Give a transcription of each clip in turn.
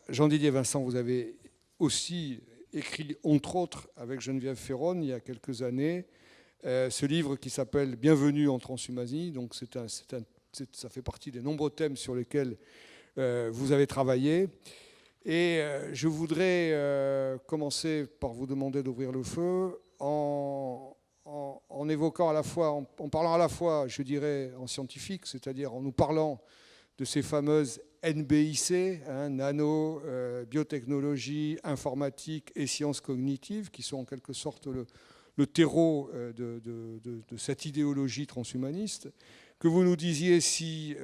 Jean-Didier Vincent, vous avez aussi écrit, entre autres, avec Geneviève Ferron, il y a quelques années, ce livre qui s'appelle Bienvenue en Transhumanie. Donc ça fait partie des nombreux thèmes sur lesquels vous avez travaillé. Et je voudrais commencer par vous demander d'ouvrir le feu en évoquant à la fois, en parlant à la fois, je dirais, en scientifique, c'est-à-dire en nous parlant de ces fameuses NBIC, nano, biotechnologie, informatique et sciences cognitives, qui sont en quelque sorte le terreau de cette idéologie transhumaniste, que vous nous disiez si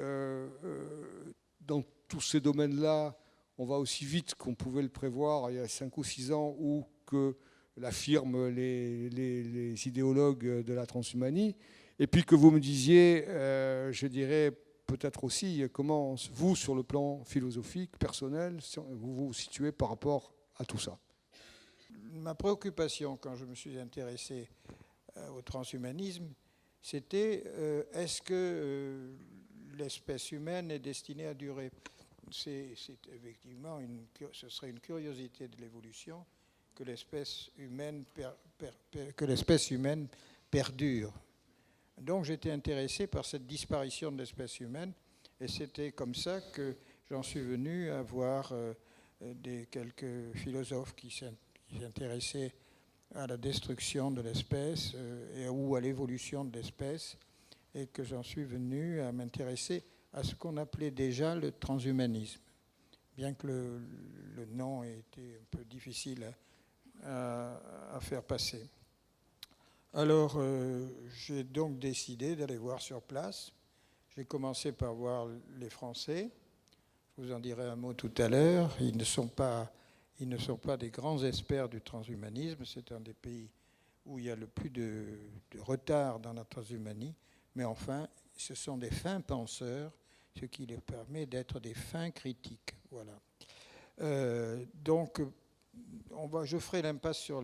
dans tous ces domaines-là, on va aussi vite qu'on pouvait le prévoir il y a 5 ou 6 ans, ou que l'affirment les idéologues de la transhumanie, et puis que vous me disiez, je dirais, peut-être aussi comment vous, sur le plan philosophique, personnel, vous vous situez par rapport à tout ça. Ma préoccupation quand je me suis intéressé au transhumanisme, c'était est-ce que l'espèce humaine est destinée à durer ? C'est effectivement ce serait une curiosité de l'évolution que l'espèce humaine perdure. Donc j'étais intéressé par cette disparition de l'espèce humaine, et c'était comme ça que j'en suis venu à voir quelques philosophes qui s'intéressaient à la destruction de l'espèce ou à l'évolution de l'espèce, et que j'en suis venu à m'intéresser à ce qu'on appelait déjà le transhumanisme, bien que le nom ait été un peu difficile à faire passer. Alors, j'ai donc décidé d'aller voir sur place. J'ai commencé par voir les Français. Je vous en dirai un mot tout à l'heure. Ils ne sont pas des grands experts du transhumanisme. C'est un des pays où il y a le plus de retard dans la transhumanie. Mais enfin, ce sont des fins penseurs, ce qui leur permet d'être des fins critiques. Voilà. Donc, je ferai l'impasse sur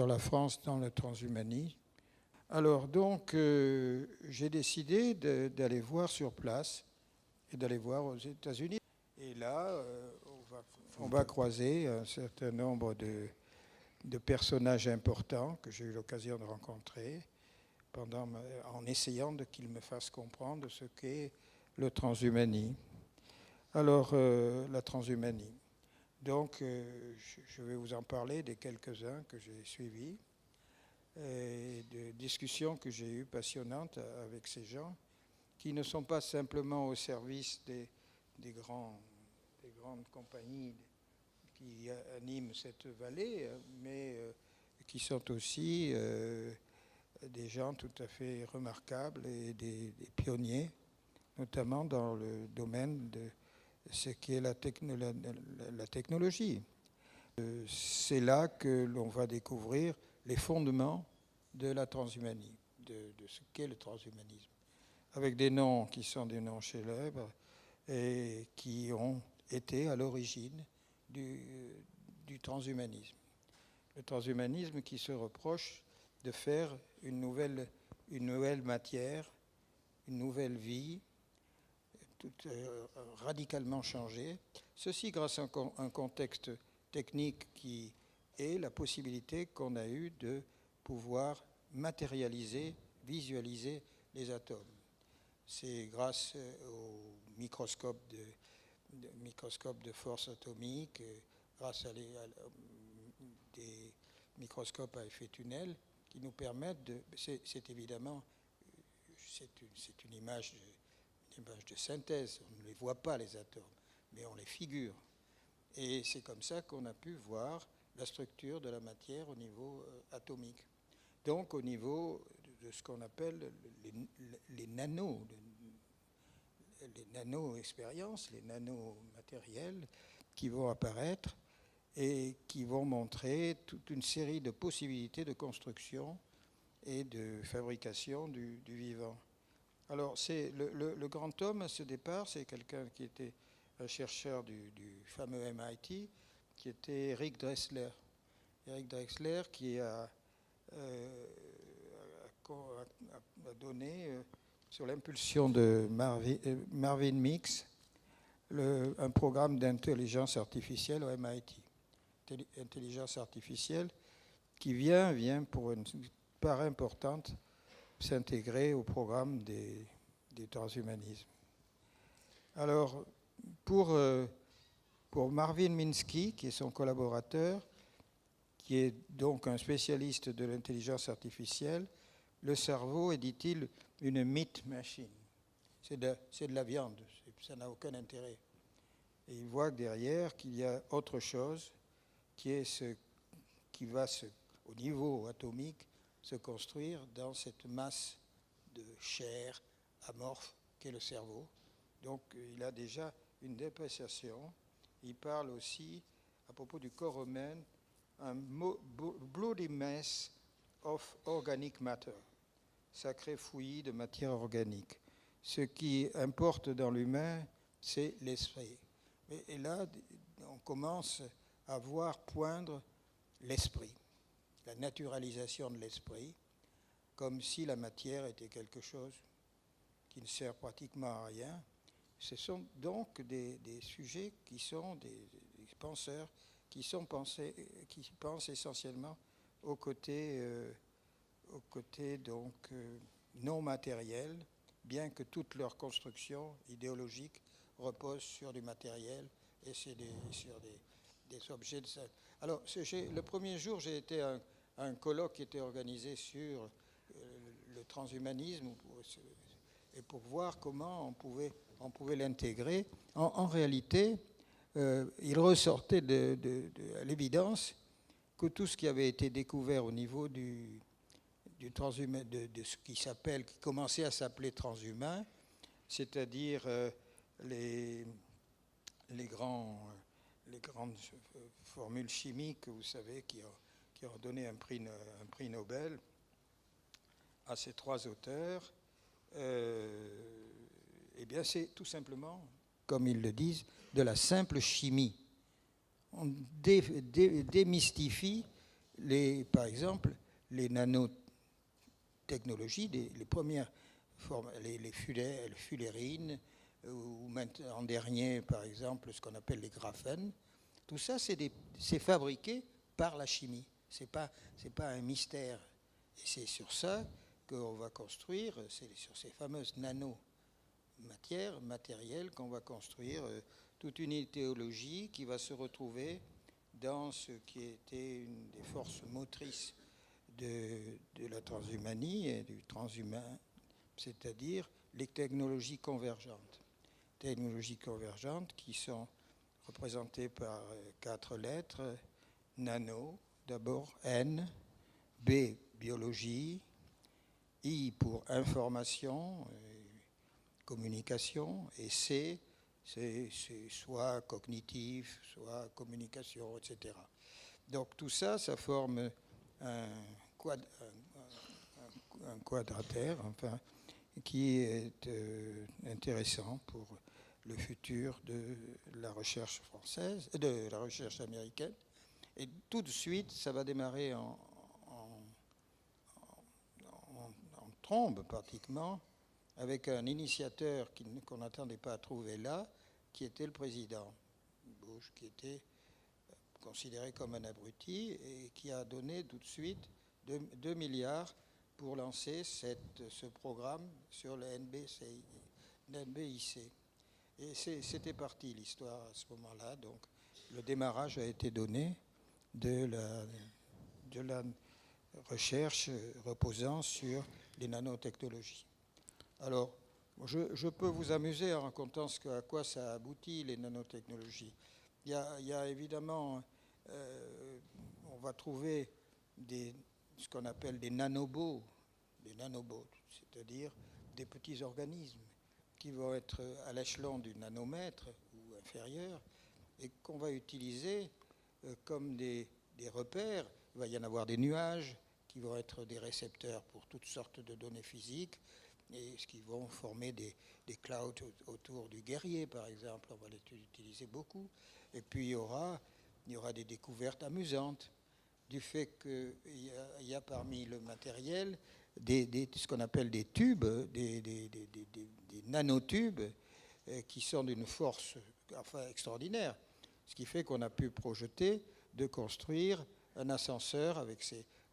la France dans le transhumanisme. Alors donc, j'ai décidé d'aller voir sur place et d'aller voir aux États-Unis. Et là, on va croiser un certain nombre de personnages importants que j'ai eu l'occasion de rencontrer en essayant qu'ils me fassent comprendre ce qu'est le transhumanie. Alors, la transhumanie. Donc, je vais vous en parler des quelques-uns que j'ai suivis, et de discussions que j'ai eues passionnantes avec ces gens, qui ne sont pas simplement au service des grandes compagnies qui animent cette vallée, mais qui sont aussi des gens tout à fait remarquables et des pionniers, notamment dans le domaine de ce qui est la technologie. C'est là que l'on va découvrir les fondements de la transhumanie, de ce qu'est le transhumanisme, avec des noms qui sont des noms célèbres et qui ont été à l'origine du transhumanisme. Le transhumanisme qui se reproche de faire une nouvelle matière, une nouvelle vie, radicalement changée. Ceci grâce à un contexte technique qui est la possibilité qu'on a eue de pouvoir matérialiser, visualiser les atomes. C'est grâce au microscope de force atomique, grâce à des microscopes à effet tunnel qui nous permettent de... C'est évidemment une image de synthèse. On ne les voit pas, les atomes, mais on les figure. Et c'est comme ça qu'on a pu voir la structure de la matière au niveau atomique. Donc au niveau de ce qu'on appelle les nano-expériences, les nanomatériels qui vont apparaître et qui vont montrer toute une série de possibilités de construction et de fabrication du vivant. Alors, le grand homme, à ce départ, c'est quelqu'un qui était un chercheur du fameux MIT, qui était Eric Drexler. Eric Drexler qui a donné, sur l'impulsion de Marvin Mix, un programme d'intelligence artificielle au MIT. Intelligence artificielle qui vient pour une part importante s'intégrer au programme des transhumanismes. Alors, pour Marvin Minsky, qui est son collaborateur, qui est donc un spécialiste de l'intelligence artificielle, le cerveau est, dit-il, une meat machine. C'est de la viande, ça n'a aucun intérêt. Et il voit que derrière qu'il y a autre chose qui va au niveau atomique se construire dans cette masse de chair amorphe qu'est le cerveau. Donc il a déjà une dépréciation. Il parle aussi, à propos du corps humain, un bloody mess of organic matter, sacré fouillis de matière organique. Ce qui importe dans l'humain, c'est l'esprit. Et là, on commence à voir poindre l'esprit, la naturalisation de l'esprit, comme si la matière était quelque chose qui ne sert pratiquement à rien. Ce sont donc des sujets qui sont des penseurs qui pensent essentiellement au côté donc non matériel, bien que toute leur construction idéologique repose sur du matériel et sur des objets de ça. Alors, le premier jour, j'ai été à un colloque qui était organisé sur le transhumanisme et pour voir comment on pouvait l'intégrer. En réalité, il ressortait à l'évidence que tout ce qui avait été découvert au niveau du transhumain, de ce qui commençait à s'appeler transhumain, c'est-à-dire les grandes formules chimiques, vous savez, qui ont donné un prix Nobel à ces trois auteurs, eh bien c'est tout simplement, comme ils le disent, de la simple chimie. On démystifie, par exemple, les nanotechnologies, les premières formes, les fullerines, ou en dernier, par exemple, ce qu'on appelle les graphènes. Tout ça, c'est fabriqué par la chimie. C'est pas un mystère. Et c'est sur ça qu'on va construire, c'est sur ces fameuses matériels qu'on va construire toute une idéologie qui va se retrouver dans ce qui était une des forces motrices de la transhumanie et du transhumain, c'est-à-dire les technologies convergentes. Technologies convergentes qui sont représentées par 4 lettres, nano, d'abord N, B, biologie, I pour information, communication, et C, c'est soit cognitif, soit communication, etc. Donc tout ça, ça forme un quadratère, enfin, qui est intéressant pour le futur de la recherche française, de la recherche américaine. Et tout de suite, ça va démarrer en trombe pratiquement, avec un initiateur qu'on n'attendait pas à trouver là, qui était le président Bush, qui était considéré comme un abruti et qui a donné tout de suite 2 milliards pour lancer ce programme sur le NBIC. Et c'était parti l'histoire à ce moment-là. Donc le démarrage a été donné de la recherche reposant sur les nanotechnologies. Alors, je peux vous amuser en racontant à quoi ça aboutit, les nanotechnologies. Il y a évidemment, on va trouver ce qu'on appelle des nanobots, c'est-à-dire des petits organismes qui vont être à l'échelon du nanomètre ou inférieur et qu'on va utiliser comme des repères. Il va y en avoir des nuages qui vont être des récepteurs pour toutes sortes de données physiques et ce qui vont former des clouds autour du guerrier, par exemple. On va les utiliser beaucoup. Et puis il y aura des découvertes amusantes du fait qu'il y a parmi le matériel ce qu'on appelle des tubes, des nanotubes qui sont d'une force enfin extraordinaire. Ce qui fait qu'on a pu projeter de construire un ascenseur avec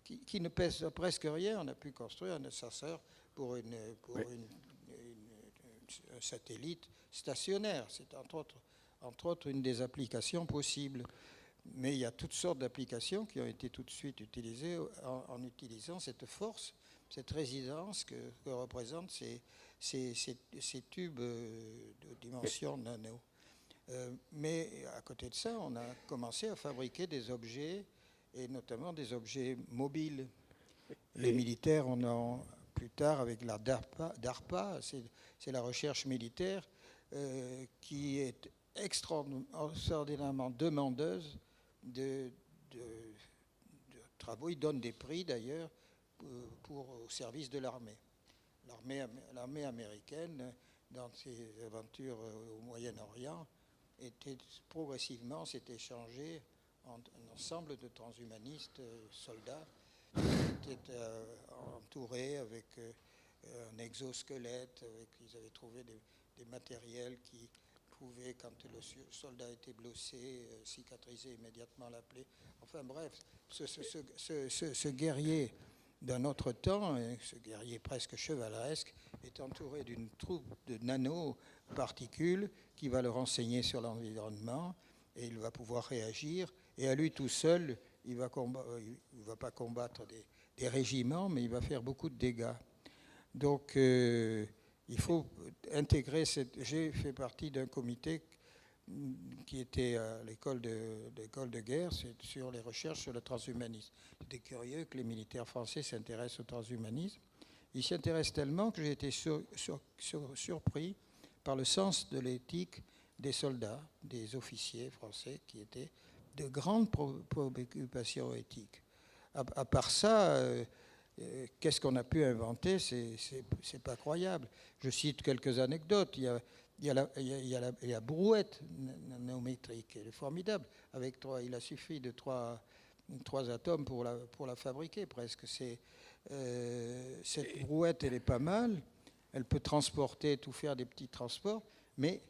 qui ne pèse presque rien. On a pu construire un ascenseur pour un satellite stationnaire. C'est entre autres une des applications possibles. Mais il y a toutes sortes d'applications qui ont été tout de suite utilisées en utilisant cette force, cette résistance que représentent ces tubes de dimension nano. Mais à côté de ça, on a commencé à fabriquer des objets, et notamment des objets mobiles. Les militaires, on a plus tard avec la DARPA, c'est la recherche militaire, qui est extraordinairement demandeuse de travaux. Ils donnent des prix d'ailleurs au service de l'armée. L'armée américaine, dans ses aventures au Moyen-Orient, progressivement s'est échangé en un ensemble de transhumanistes soldats qui étaient entourés avec un exosquelette. Ils avaient trouvé des matériels qui pouvaient, quand le soldat était blessé, cicatriser immédiatement la plaie. Enfin bref, ce guerrier d'un autre temps, ce guerrier presque chevaleresque, est entouré d'une troupe de nanoparticules qui va le renseigner sur l'environnement, et il va pouvoir réagir. Et à lui tout seul, il ne va pas combattre des régiments, mais il va faire beaucoup de dégâts. Donc il faut intégrer j'ai fait partie d'un comité qui était à l'école de guerre, c'est sur les recherches sur le transhumanisme. C'était curieux que les militaires français s'intéressent au transhumanisme. Ils s'y intéressent tellement que j'ai été surpris par le sens de l'éthique des soldats, des officiers français, qui étaient de grandes préoccupations éthiques. À part ça, qu'est-ce qu'on a pu inventer? C'est pas croyable. Je cite quelques anecdotes. Il y a brouette nanométrique, elle est formidable. Il a suffi de trois atomes pour la fabriquer presque. Cette brouette, elle est pas mal. Elle peut transporter, tout faire des petits transports, mais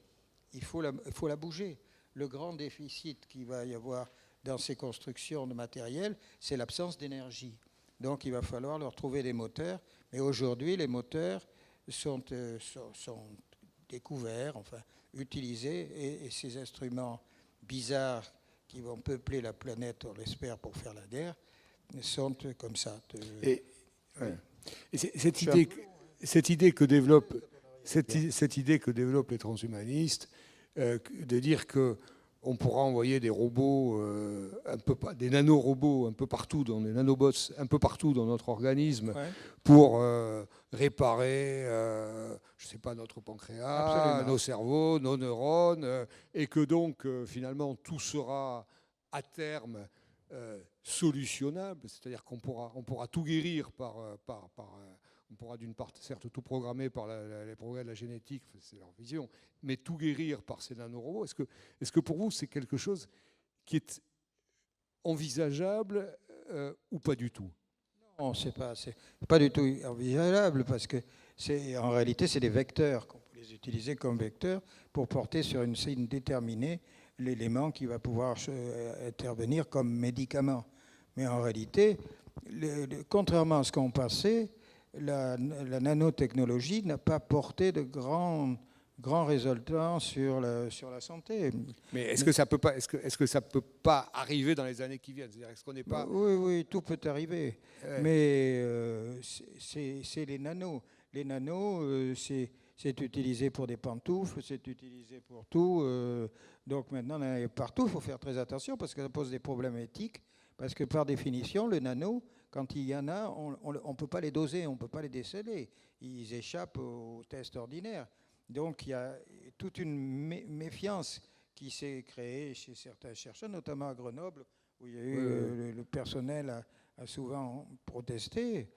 il faut la bouger. Le grand déficit qu'il va y avoir dans ces constructions de matériel, c'est l'absence d'énergie. Donc il va falloir leur trouver des moteurs. Mais aujourd'hui, les moteurs sont découverts, enfin utilisés, et ces instruments bizarres qui vont peupler la planète, on l'espère, pour faire la guerre, sont comme ça. Et cette idée que développent les transhumanistes, de dire que on pourra envoyer des robots, des nanorobots un peu partout, des nanobots un peu partout dans notre organisme, pour réparer, je sais pas, notre pancréas, absolument, nos cerveaux, nos neurones, et que donc finalement tout sera à terme solutionnable, c'est-à-dire qu'on pourra tout guérir on pourra d'une part, certes, tout programmer par les progrès de la génétique, c'est leur vision, mais tout guérir par ces nanorobots. Est-ce que pour vous, c'est quelque chose qui est envisageable ou pas du tout? Non, c'est pas du tout envisageable, parce que en réalité, c'est des vecteurs, qu'on peut les utiliser comme vecteurs pour porter sur une signe déterminée l'élément qui va pouvoir intervenir comme médicament. Mais en réalité, contrairement à ce qu'on pensait, la nanotechnologie n'a pas porté de grands résultats sur la santé. Mais est-ce que ça peut pas arriver dans les années qui viennent? C'est-à-dire, est-ce qu'on n'est pas... Oui, tout peut arriver. Mais c'est les nanos. Les nanos, c'est utilisé pour des pantoufles, c'est utilisé pour tout. Donc maintenant, partout, il faut faire très attention parce que ça pose des problèmes éthiques. Parce que par définition, le nano, quand il y en a, on ne peut pas les doser, on ne peut pas les déceler. Ils échappent aux tests ordinaires. Donc il y a toute une méfiance qui s'est créée chez certains chercheurs, notamment à Grenoble, où il y a eu le personnel a souvent protesté,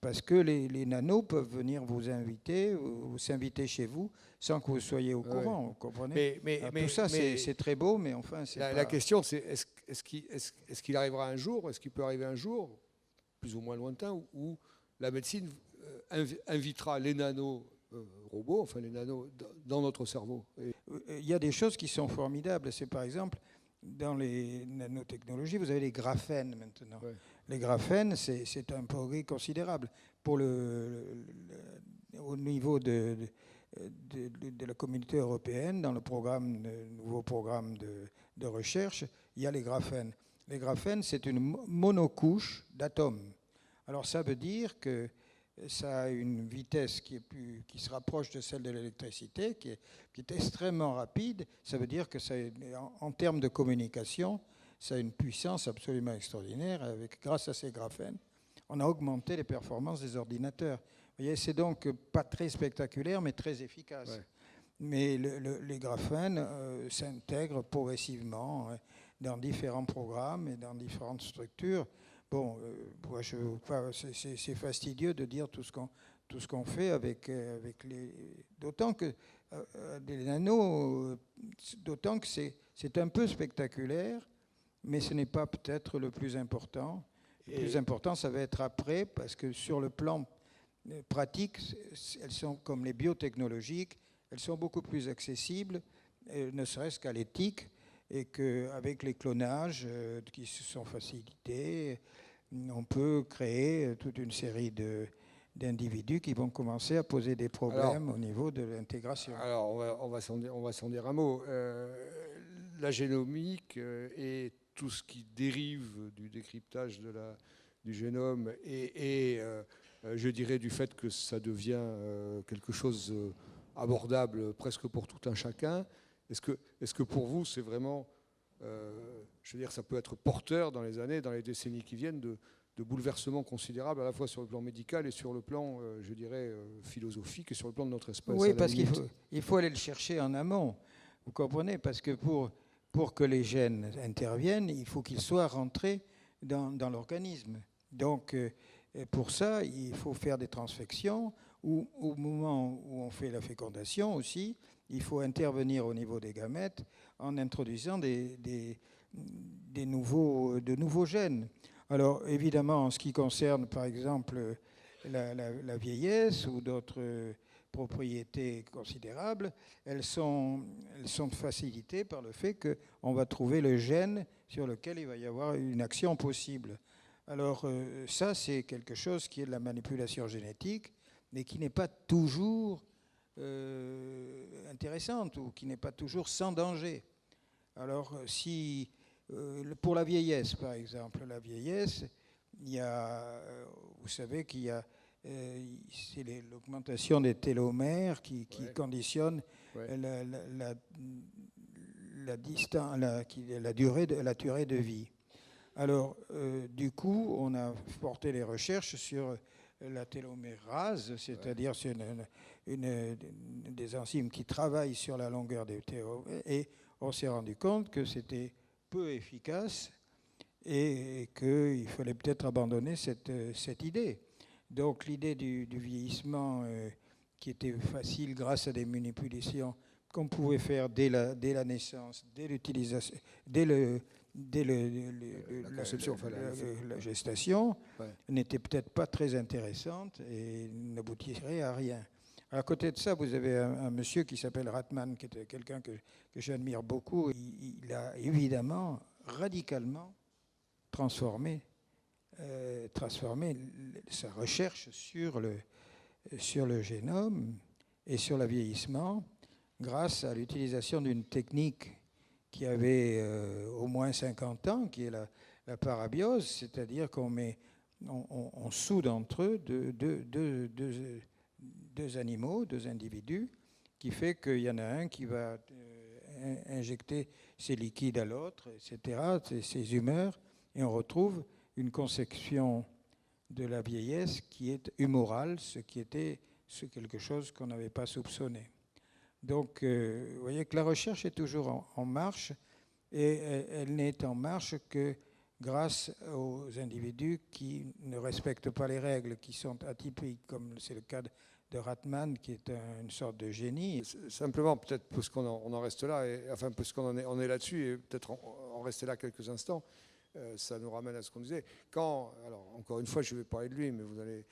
parce que les nanos peuvent venir vous inviter, ou s'inviter chez vous, sans que vous soyez au courant, vous comprenez? Tout ça, c'est très beau, mais enfin... La question, c'est est-ce qu'il arrivera un jour, est-ce qu'il peut arriver un jour, plus ou moins lointain, où la médecine invitera les nanos robots, enfin les nanos, dans notre cerveau. Il y a des choses qui sont formidables. C'est par exemple, dans les nanotechnologies, vous avez les graphènes maintenant. Ouais. Les graphènes, c'est un progrès considérable. Au niveau de la communauté européenne, dans le nouveau programme de recherche, il y a les graphènes. Les graphènes, c'est une monocouche d'atomes. Alors ça veut dire que ça a une vitesse qui se rapproche de celle de l'électricité, qui est extrêmement rapide. Ça veut dire que en termes de communication, ça a une puissance absolument extraordinaire. Grâce à ces graphènes, on a augmenté les performances des ordinateurs. Vous voyez, c'est donc pas très spectaculaire, mais très efficace. Ouais. Mais les graphènes s'intègrent progressivement dans différents programmes et dans différentes structures. Bon, c'est fastidieux de dire tout ce qu'on fait avec les... D'autant que des nanos, d'autant que c'est un peu spectaculaire, mais ce n'est pas peut-être le plus important. Le plus important, ça va être après, parce que sur le plan pratique, elles sont comme les biotechnologiques, elles sont beaucoup plus accessibles, ne serait-ce qu'à l'éthique, et qu'avec les clonages qui se sont facilités, on peut créer toute une série d'individus qui vont commencer à poser des problèmes au niveau de l'intégration. Alors, on va s'en dire un mot. La génomique et tout ce qui dérive du décryptage du génome et je dirais du fait que ça devient quelque chose abordable presque pour tout un chacun. Est-ce que pour vous, c'est vraiment, je veux dire, ça peut être porteur dans les décennies qui viennent de bouleversements considérables à la fois sur le plan médical et sur le plan, je dirais, philosophique et sur le plan de notre espèce. Oui, parce qu'il faut aller le chercher en amont, vous comprenez, parce que pour que les gènes interviennent, il faut qu'ils soient rentrés dans l'organisme. Donc, pour ça, il faut faire des transfections, ou au moment où on fait la fécondation aussi, il faut intervenir au niveau des gamètes en introduisant de nouveaux gènes. Alors, évidemment, en ce qui concerne, par exemple, la vieillesse ou d'autres propriétés considérables, elles sont facilitées par le fait qu'on va trouver le gène sur lequel il va y avoir une action possible. Alors, ça, c'est quelque chose qui est de la manipulation génétique, mais qui n'est pas toujours intéressante ou qui n'est pas toujours sans danger. Alors, si pour la vieillesse, par exemple, la vieillesse, vous savez qu'il y a c'est l'augmentation des télomères qui conditionne la durée de vie. Alors, du coup, on a porté les recherches sur la télomérase, c'est-à-dire sur des enzymes qui travaillent sur la longueur des télomères, et on s'est rendu compte que c'était peu efficace et qu'il fallait peut-être abandonner cette idée. Donc l'idée du vieillissement qui était facile grâce à des manipulations qu'on pouvait faire dès la naissance, dès l'utilisation, dès la conception, la gestation, n'était peut-être pas très intéressante et n'aboutirait à rien. À côté de ça, vous avez un monsieur qui s'appelle Ratman, qui était quelqu'un que j'admire beaucoup. Il a évidemment radicalement transformé sa recherche sur le génome et sur le vieillissement grâce à l'utilisation d'une technique qui avait au moins 50 ans, qui est la parabiose, c'est-à-dire on soude entre eux deux animaux, deux individus, qui fait qu'il y en a un qui va injecter ses liquides à l'autre, etc., ses humeurs, et on retrouve une conception de la vieillesse qui est humorale, ce qui était quelque chose qu'on n'avait pas soupçonné. Donc, vous voyez que la recherche est toujours en marche, et elle n'est en marche que grâce aux individus qui ne respectent pas les règles, qui sont atypiques, comme c'est le cas de Ratman, qui est une sorte de génie. Simplement, peut-être puisqu'on en reste là, enfin puisqu'on on est là-dessus, et peut-être en rester là quelques instants, ça nous ramène à ce qu'on disait. Alors encore une fois, je ne vais parler de lui, mais vous allez...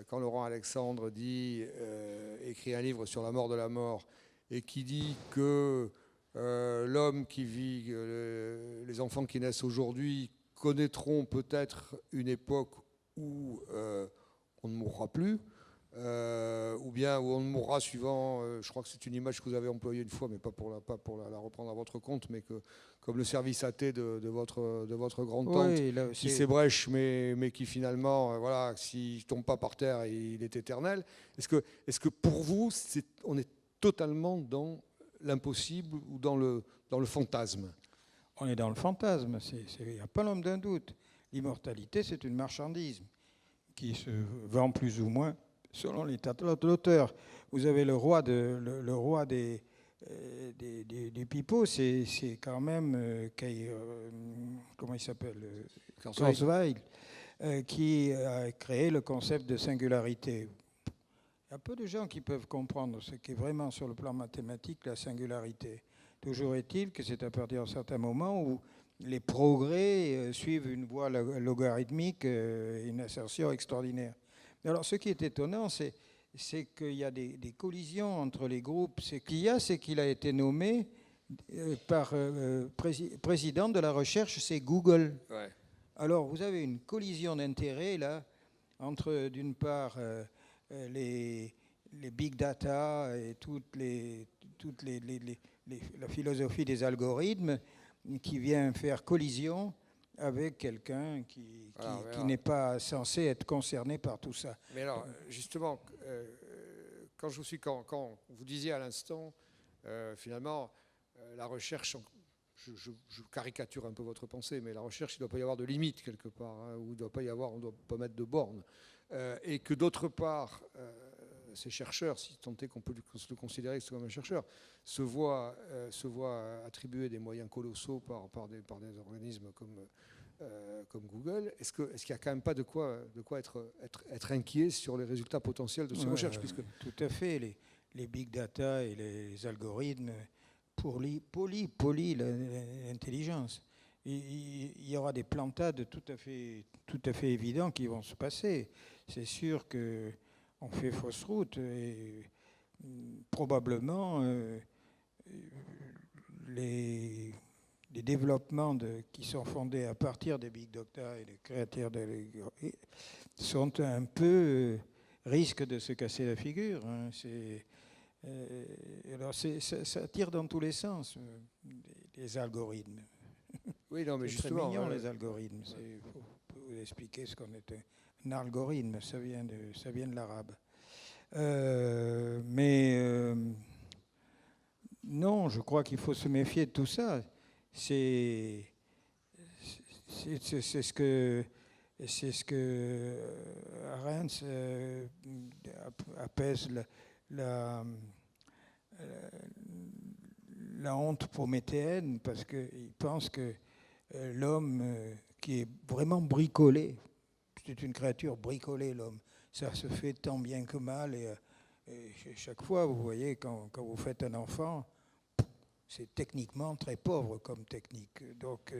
Quand Laurent Alexandre dit, écrit un livre sur la mort de la mort et qui dit que l'homme qui vit, les enfants qui naissent aujourd'hui connaîtront peut-être une époque où on ne mourra plus, ou bien où on ne mourra suivant, je crois que c'est une image que vous avez employée une fois, mais pas pour la reprendre à votre compte, mais que comme le service athée de votre grande-tante, Oui, là, qui s'ébrèche, mais qui finalement, voilà, s'il ne tombe pas par terre, il est éternel. Est-ce que pour vous, on est totalement dans l'impossible ou dans le fantasme? on est dans le fantasme, il n'y a pas l'ombre d'un doute. L'immortalité, c'est une marchandise qui se vend plus ou moins selon l'état de l'auteur. Vous avez le roi des pipeaux, c'est quand même comment il s'appelle, Kurzweil, qui a créé le concept de singularité. Il y a peu de gens qui peuvent comprendre ce qu'est vraiment sur le plan mathématique la singularité. Toujours est-il que c'est à partir d'un certain moment où les progrès suivent une voie logarithmique, une assertion extraordinaire. Mais alors, ce qui est étonnant, c'est qu'il y a des collisions entre les groupes. Ce qu'il y a, c'est qu'il a été nommé par président de la recherche, c'est Google. Ouais. Alors, vous avez une collision d'intérêts, là, entre, d'une part, les big data et la philosophie des algorithmes qui vient faire collision avec quelqu'un qui n'est pas censé être concerné par tout ça. Mais alors, justement, quand vous disiez à l'instant, finalement, la recherche, je caricature un peu votre pensée, mais la recherche, il ne doit pas y avoir de limite quelque part, hein, ou on ne doit pas mettre de bornes. Et que d'autre part, ces chercheurs, si tant est qu'on peut le considérer comme un chercheur, se voient attribuer des moyens colossaux par des organismes comme Google. Est-ce qu'il n'y a quand même pas de quoi être inquiet sur les résultats potentiels de ces recherches, puisque... Tout à fait. Les big data et les algorithmes polient l'intelligence. Il y aura des plantades tout à fait évidents qui vont se passer. C'est sûr qu'on fait fausse route et probablement les développements qui sont fondés à partir des big data et des créateurs sont un peu risquent de se casser la figure. Hein. Alors ça tire dans tous les sens, les algorithmes. Oui, non, mais c'est justement, très mignon, les algorithmes. Il faut vous expliquer ce qu'on est un algorithme, ça vient de l'arabe. Non, je crois qu'il faut se méfier de tout ça. C'est ce que Arendt appelle la honte prométhéenne, parce qu'il pense que l'homme qui est vraiment bricolé, c'est une créature bricolée, l'homme. Ça se fait tant bien que mal. Et chaque fois, vous voyez, quand vous faites un enfant, c'est techniquement très pauvre comme technique. Donc,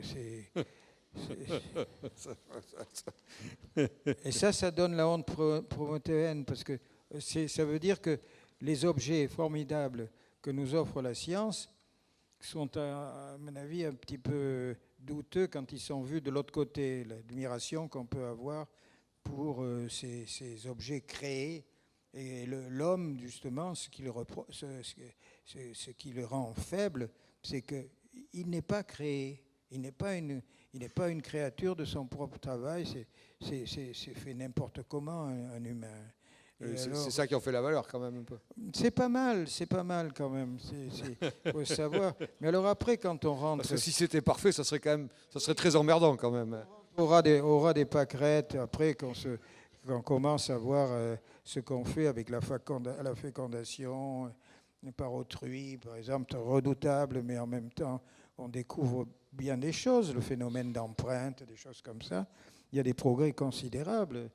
et ça donne la honte prométhéenne, parce que ça veut dire que les objets formidables que nous offre la science sont, à mon avis, un petit peu douteux quand ils sont vus de l'autre côté. L'admiration qu'on peut avoir pour ces objets créés. Et l'homme, justement, ce qui le rend faible, c'est qu'il n'est pas créé. Il n'est pas une créature de son propre travail. C'est fait n'importe comment, un humain. C'est ça qui en fait la valeur, quand même, un peu. C'est pas mal quand même. Il faut savoir. Mais alors après, quand on rentre... Parce que si c'était parfait, ça serait très emmerdant, quand même. On aura des pâquerettes, après, qu'on commence à voir ce qu'on fait avec la fécondation par autrui, par exemple, redoutable, mais en même temps, on découvre bien des choses, le phénomène d'empreinte, des choses comme ça. Il y a des progrès considérables.